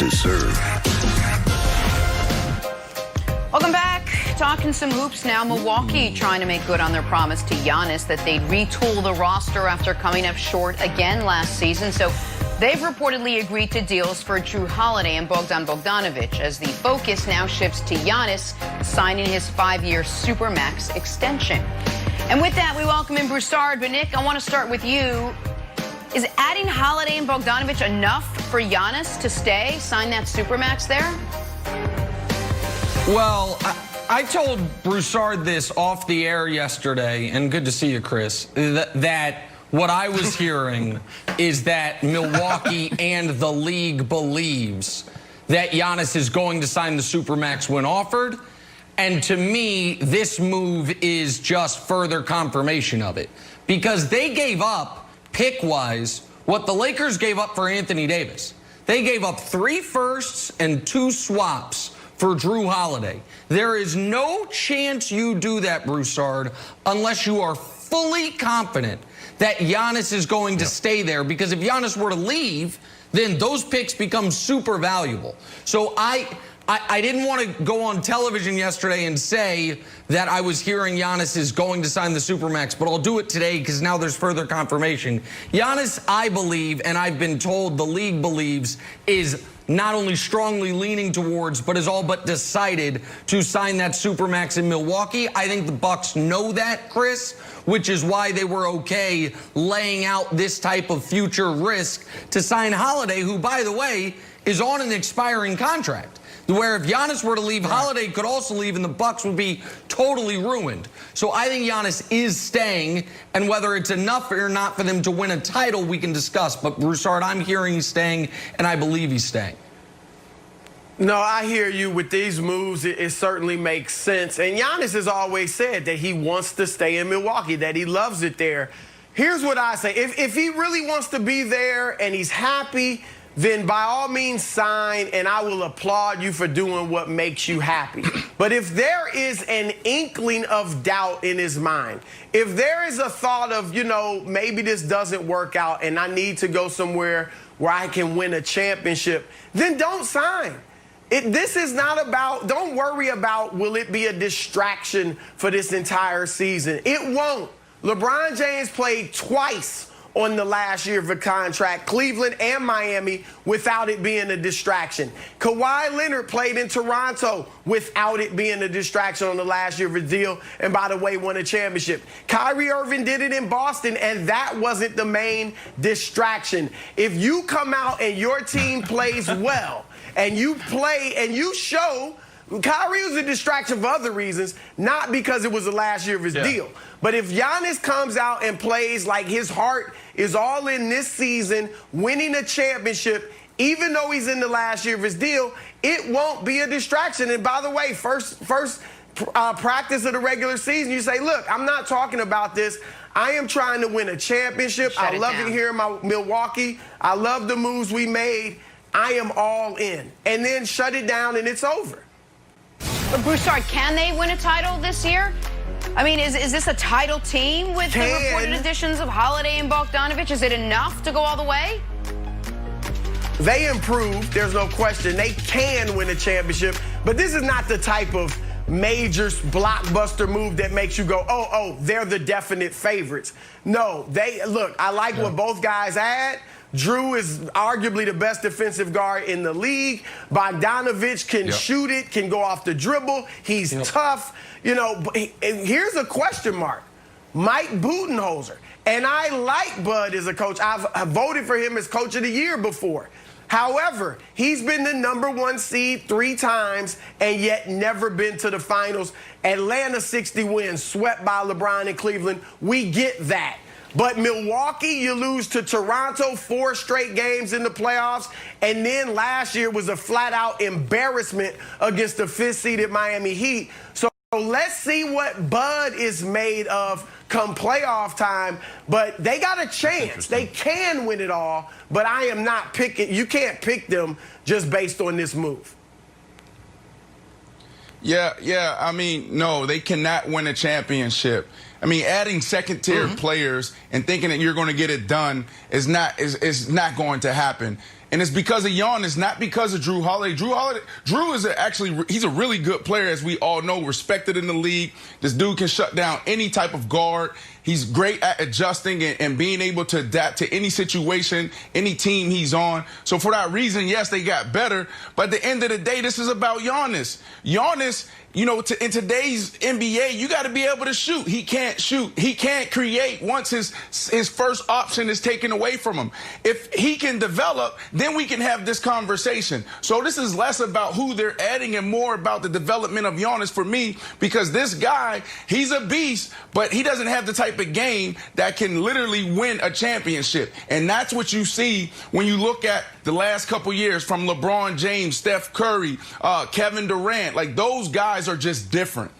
to serve. Welcome back. Talking some hoops now. Milwaukee trying to make good on their promise to Giannis that they'd retool the roster after coming up short again last season. So they've reportedly agreed to deals for Jrue Holiday and Bogdanovic as the focus now shifts to Giannis signing his 5-year supermax extension. And with that, we welcome in Broussard. But Nick, I want to start with you. Is adding Holiday and Bogdanovic enough for Giannis to stay, sign that supermax there? Well, I told Broussard this off the air yesterday, and good to see you, Chris, that what I was hearing is that Milwaukee and the league believes that Giannis is going to sign the supermax when offered. And to me, this move is just further confirmation of it. Because they gave up, pick-wise, what the Lakers gave up for Anthony Davis. They gave up 3 firsts and 2 swaps for Jrue Holiday. There is no chance you do that, Broussard, unless you are fully confident that Giannis is going to stay there. Because if Giannis were to leave, then those picks become super valuable. So I didn't want to go on television yesterday and say that I was hearing Giannis is going to sign the supermax, but I'll do it today because now there's further confirmation. Giannis, I believe, and I've been told the league believes, is not only strongly leaning towards, but is all but decided to sign that supermax in Milwaukee. I think the Bucks know that, Chris, which is why they were okay laying out this type of future risk to sign Holiday, who, by the way, is on an expiring contract. Where if Giannis were to leave, Holiday could also leave, and the Bucks would be totally ruined. So I think Giannis is staying, and whether it's enough or not for them to win a title, we can discuss. But Broussard, I'm hearing he's staying, and I believe he's staying. No, I hear you with these moves. It certainly makes sense. And Giannis has always said that he wants to stay in Milwaukee, that he loves it there. Here's what I say. If he really wants to be there and he's happy, then by all means sign, and I will applaud you for doing what makes you happy. But if there is an inkling of doubt in his mind, if there is a thought of, you know, maybe this doesn't work out and I need to go somewhere where I can win a championship, then don't sign. This is not about, don't worry about will it be a distraction for this entire season. It won't. LeBron James played twice on the last year of a contract, Cleveland and Miami, without it being a distraction. Kawhi Leonard played in Toronto without it being a distraction on the last year of a deal, and by the way, won a championship. Kyrie Irving did it in Boston, and that wasn't the main distraction. If you come out and your team plays well, and you play and you show, Kyrie was a distraction for other reasons, not because it was the last year of his deal. But if Giannis comes out and plays like his heart is all in this season, winning a championship, even though he's in the last year of his deal, it won't be a distraction. And by the way, first practice of the regular season, you say, look, I'm not talking about this. I am trying to win a championship. I love it here in Milwaukee. I love the moves we made. I am all in. And then shut it down and it's over. But Broussard, can they win a title this year? I mean, is this a title team with the reported additions of Holiday and Bogdanovic? Is it enough to go all the way? They improved, there's no question. They can win a championship, but this is not the type of major blockbuster move that makes you go, oh, they're the definite favorites. No, look, I like what both guys add. Jrue is arguably the best defensive guard in the league. Bogdanovic can shoot it, can go off the dribble. He's tough. You know, here's a question mark. Mike Budenholzer. And I like Bud as a coach. I've voted for him as coach of the year before. However, he's been the #1 seed 3 times and yet never been to the finals. Atlanta 60 wins, swept by LeBron and Cleveland. We get that. But Milwaukee, you lose to Toronto 4 straight games in the playoffs. And then last year was a flat-out embarrassment against the 5th-seeded Miami Heat. So let's see what Bud is made of come playoff time. But they got a chance. They can win it all. But I am not picking. You can't pick them just based on this move. Yeah. I mean, no, they cannot win a championship. I mean, adding second-tier players and thinking that you're going to get it done is not going to happen. And it's because of Giannis, not because of Jrue Holiday. Jrue is he's a really good player, as we all know, respected in the league. This dude can shut down any type of guard. He's great at adjusting and being able to adapt to any situation, any team he's on. So for that reason, yes, they got better. But at the end of the day, this is about Giannis. Giannis, you know, in today's NBA, you got to be able to shoot. He can't shoot. He can't create once his first option is taken away from him. If he can develop, then we can have this conversation. So this is less about who they're adding and more about the development of Giannis for me, because this guy, he's a beast, but he doesn't have the type of game that can literally win a championship. And that's what you see when you look at the last couple years from LeBron James, Steph Curry, Kevin Durant. Like, those guys are just different.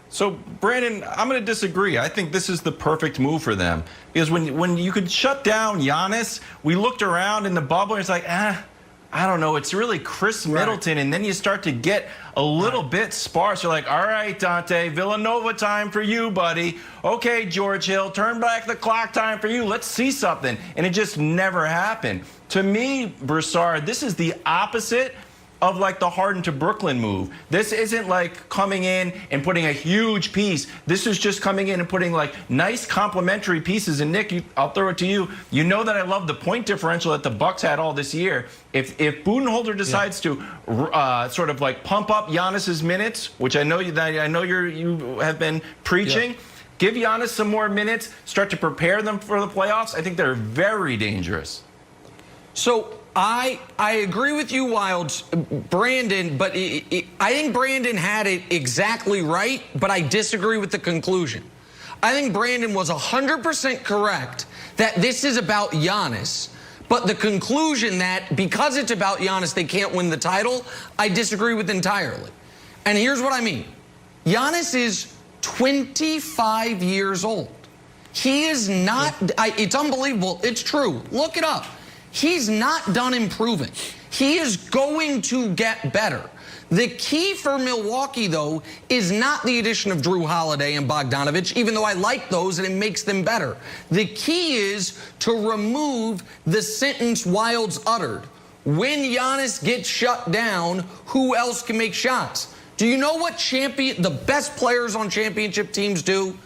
So, Brandon, I'm going to disagree. I think this is the perfect move for them. Because when you could shut down Giannis, we looked around in the bubble and it's like, I don't know. It's really Chris Middleton. And then you start to get a little bit sparse. You're like, all right, Dante, Villanova time for you, buddy. Okay, George Hill, turn back the clock time for you. Let's see something. And it just never happened. To me, Broussard, this is the opposite of like the Harden to Brooklyn move. This isn't like coming in and putting a huge piece. This is just coming in and putting like nice complementary pieces. And Nick, I'll throw it to you. You know that I love the point differential that the Bucks had all this year. If Budenholzer decides to sort of like pump up Giannis's minutes, which I know you have been preaching, give Giannis some more minutes, start to prepare them for the playoffs. I think they're very dangerous. So I agree with you, Wilds, Brandon, but I think Brandon had it exactly right, but I disagree with the conclusion. I think Brandon was 100% correct that this is about Giannis, but the conclusion that because it's about Giannis, they can't win the title, I disagree with entirely. And here's what I mean. Giannis is 25 years old. He is not, it's unbelievable. It's true. Look it up. He's not done improving. He is going to get better. The key for Milwaukee, though, is not the addition of Jrue Holiday and Bogdanovic, even though I like those and it makes them better. The key is to remove the sentence Wilds uttered. When Giannis gets shut down, who else can make shots? Do you know what the best players on championship teams do?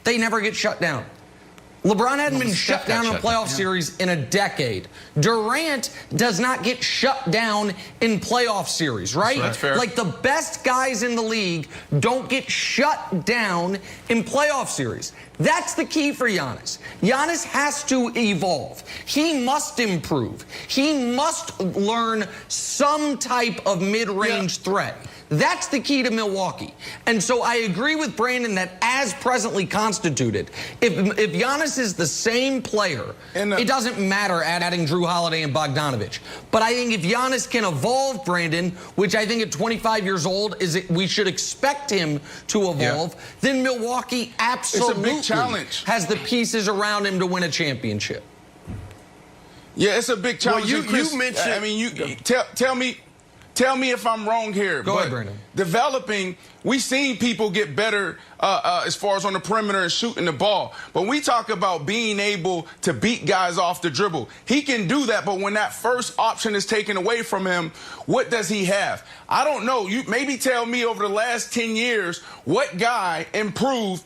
They never get shut down. LeBron hadn't been shut down in a playoff series in a decade. Durant does not get shut down in playoff series, right? That's fair. Like, the best guys in the league don't get shut down in playoff series. That's the key for Giannis. Giannis has to evolve. He must improve. He must learn some type of mid-range threat. That's the key to Milwaukee. And so I agree with Brandon that as presently constituted, if Giannis is the same player, it doesn't matter adding Jrue Holiday and Bogdanovic. But I think if Giannis can evolve, Brandon, which I think at 25 years old we should expect him to evolve, then Milwaukee absolutely has the pieces around him to win a championship. Yeah, it's a big challenge. Well, you mentioned. I mean, tell me if I'm wrong here. Go ahead, Brandon. Developing, we've seen people get better as far as on the perimeter and shooting the ball. But we talk about being able to beat guys off the dribble. He can do that, but when that first option is taken away from him, what does he have? I don't know. You maybe tell me over the last 10 years what guy improved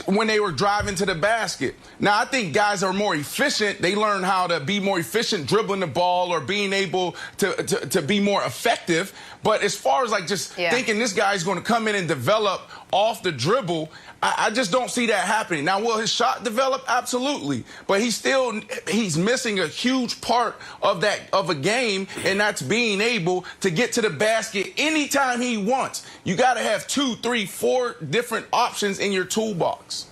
when they were driving to the basket. Now, I think guys are more efficient. They learn how to be more efficient dribbling the ball or being able to be more effective. But as far as like just thinking this guy's going to come in and develop off the dribble, I just don't see that happening. Now, will his shot develop? Absolutely. But he's missing a huge part of a game, and that's being able to get to the basket anytime he wants. You got to have 2, 3, 4 different options in your toolbox.